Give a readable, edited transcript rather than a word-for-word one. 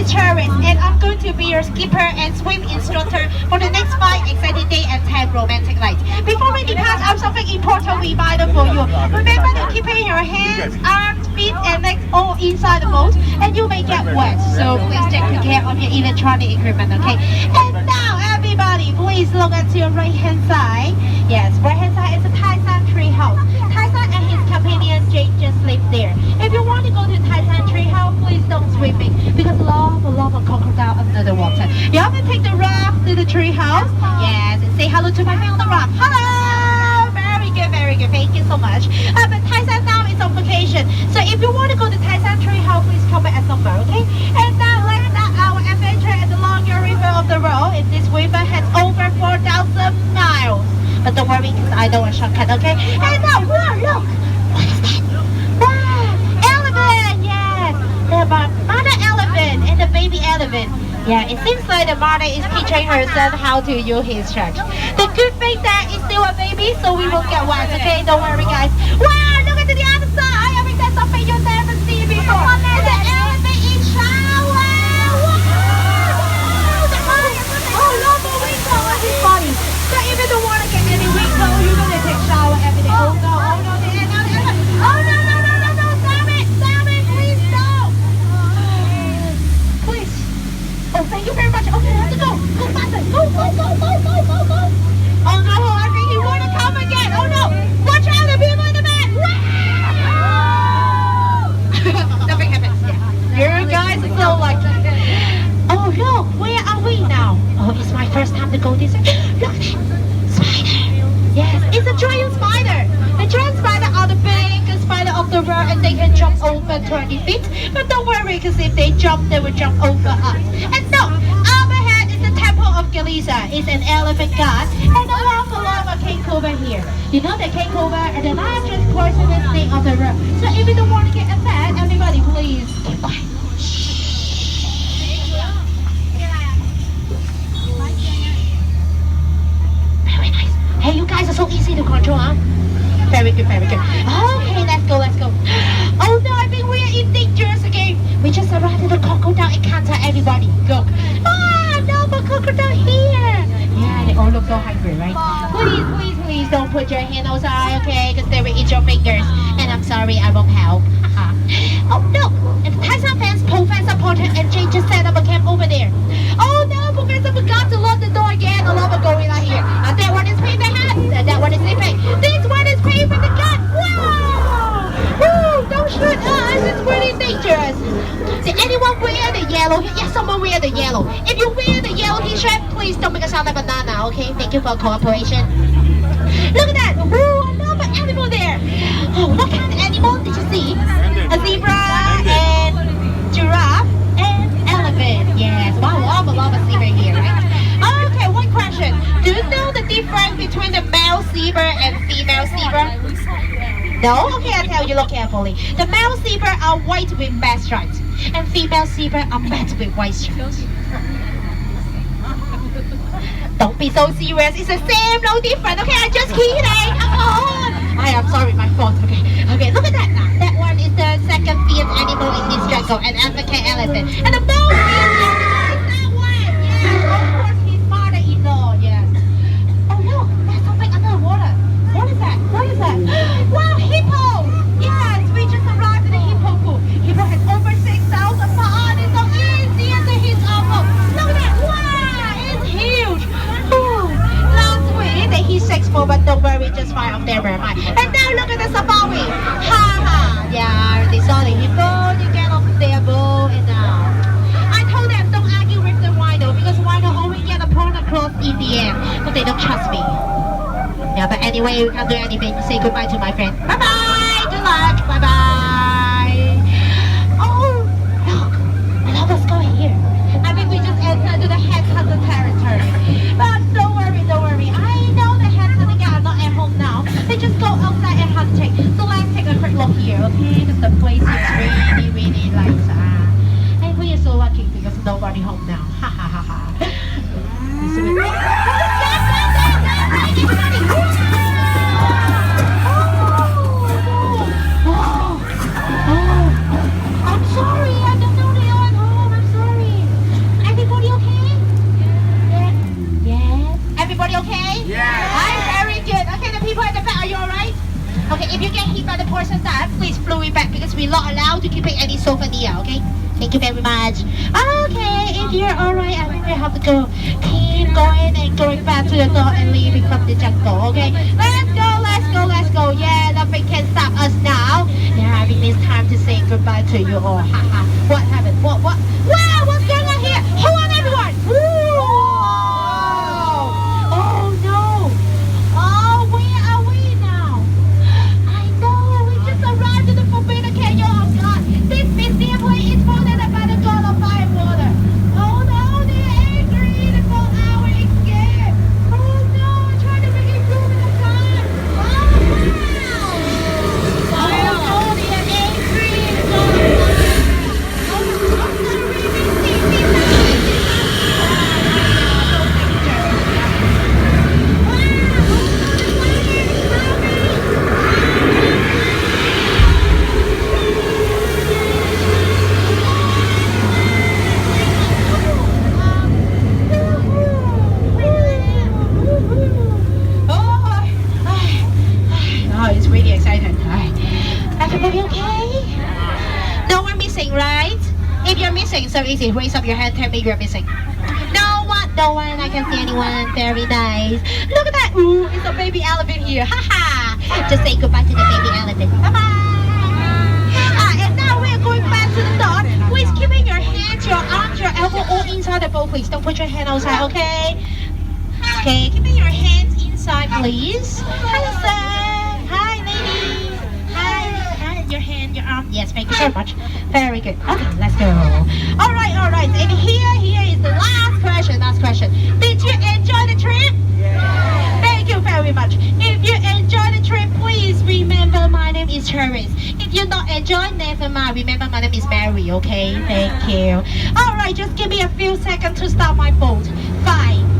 tourist, and I'm going to be your skipper and swim instructor for the next 5 exciting days and 10 romantic nights. Before we depart, I have something important reminder for you. Remember to keep your hands, arms, feet, and legs all inside the boat, and you may get wet. So please take good care of your electronic equipment, okay? And now, everybody, please look at your right-hand side. Yes, right-hand side is a Thailand tree house. Thailand and his companion Jake just live there. If you want to go to Thailand tree house, please don't swimming because a lot of crocodile under the water. You have to take the raft to the tree house. Yes, and say hello to my friend on the raft. Hello! Very good, very good. Thank you so much. But Thailand now is on vacation. So if you want to go to Thailand tree house, please come back at summer, okay? And now let's start our adventure at the longest river of the world. And this river has over 4,000 miles. But don't worry, because I know a shortcut, okay? And now, whoa, look! What is that? Wow! Elephant, yes! The mother elephant and the baby elephant. Yeah, it seems like the mother is teaching her son how to use his truck. The good thing that it's still a baby, so we won't get wet, okay? Don't worry, guys. Wow, look at the other side! I think that's something you've never seen before. And the elephant is shower! Oh, love the window on his body. So if you don't want to get any wrinkle, you're going to take shower every day. Oh no, oh no, the elephant. Oh no, no, no, no, no, stop it, please stop. Please. Oh, thank you very much. Okay, let's go. Go faster. Go, go, go, go, go, go, go. Oh no, I think he want to come again. Oh no, watch out, the people in the back. Nothing happens. Yeah. You guys are so lucky. Oh look, where are we now? Oh, it's my first time to go this way. Look at that spider. Yes, it's a giant spider. The giant spider are the biggest spider of the world and they can jump over 20 feet. But don't worry, because if they jump, they will jump over us. And so, up ahead is the temple of Galisa. It's an elephant god. And along the line of king cobra here. You know that king cobra are the largest poisonous snake of the world. So if you don't want to get attacked, everybody please keep quiet. Very nice. Hey, you guys are so easy to control, huh? Very good, very good. Okay, let's go, let's go. Oh no, I think we are in dangerous again. We just arrived at the crocodile encounter, everybody. Go. Ah, no more crocodile here. Yeah, they all look so hungry, right? Please, please, please don't put your hand outside, okay? Because they will eat your fingers. And I'm sorry, I won't help. Oh no, and the Thailand fans, Professor Porter and Jane just set up a camp over there. Oh no, Professor forgot to lock the door again. A lot of gorilla here. And that one is paying the hat. And that one is sleeping. This one is paying with the gun. Wow! Woo! Don't shoot us. It's really dangerous. Did anyone wear the yellow? Yes, someone wear the yellow. If you wear the yellow t-shirt, please don't make a sound like a banana, okay? Thank you for cooperation. Look at that. Woo! Another animal there. Oh, what kind of animal did you see? A zebra and giraffe and elephant. Yes, wow, a lot of zebra here, right? Okay, one question. Do you know the difference between the male zebra and female zebra? No? Okay, I'll tell you, look carefully. The male zebra are white with black stripes, and female zebra are black with white stripes. Don't be so serious. It's the same, no different. Okay, I'm just kidding. Come on. I am sorry, my fault. Okay, okay. Look at that now. That one is the second fierce animal in this jungle, an African elephant. And the most fierce animal is that one. Yes, of course, his mother-in-law. Yes. Oh no, there's something under the water. What is that? What is that? Wow, hippo. Yes, we just arrived at the hippo pool. Hippo has over 6,000 pounds. It's so easy to hit off. Look at that. Wow, it's huge. Last week they hit 6 more, but don't worry, just fine up there, very much. And now look at the safari. Ha ha. Yeah, they saw the hippo. They get off their boat and I told them don't argue with the rhino because rhino always get a pawn across in the air, but they don't trust me. Yeah, but anyway, we can't do anything. Say goodbye to my friend. Bye bye. Good luck. Bye bye. Oh, look. Let's go here. I think we just entered to the headhunter territory. But don't worry. I know the headhunter are not at home now. They just go outside and hunting. So let's take a quick look here, okay? Because the place is really nice. And we are so lucky because nobody home now. Ha ha ha ha. I'm sorry, I don't know they are at home. I'm sorry. you get hit by the poison dart, please throw it back because we're not allowed to keep any souvenir, okay? Thank you very much. Okay, if you're alright, I think we have to go. Keep going and going back to the door and leaving from the jungle, okay? Let's go, let's go, let's go. Yeah, nothing can stop us now. Yeah, I think it's time to say goodbye to you all. Haha. What happened? What? Wow, what's going on here? Hold on, everyone. Whoa. Oh, no. Oh, where are we now? I know, we just arrived at the Forbidden Canyon. Oh, God. This museum place is founded by the god of fire and water. Oh, no, they're angry for our escape. Oh, no, trying to make it through the time. Oh, wow. Oh, no, they're angry for fire. Oh, I'm sorry, Oh, it's really exciting. Everybody okay? No one missing, right? If you're missing, so easy. Raise up your hand, tell me you're missing. No one. I can see anyone. Very nice. Look at that. Ooh, it's a baby elephant here. Haha. Just say goodbye to the baby elephant. Bye-bye. And now we're going back to the door. Please keeping your hands, your arms, your elbow all inside the boat, please. Don't put your hand outside, okay? Okay, keeping your hands inside, please. Hello, sir. Hi, lady. Hi, your hand, your arm. Yes, thank you so much. Very good. Okay, let's go. All right. And here is the last question. Did you enjoy the trip? Yeah. Thank you very much. If you enjoy the trip, please remember my name is Cheris. If you not enjoy, never mind. Remember my name is Mary, okay? Thank you. All right, just give me a few seconds to start my boat. 5,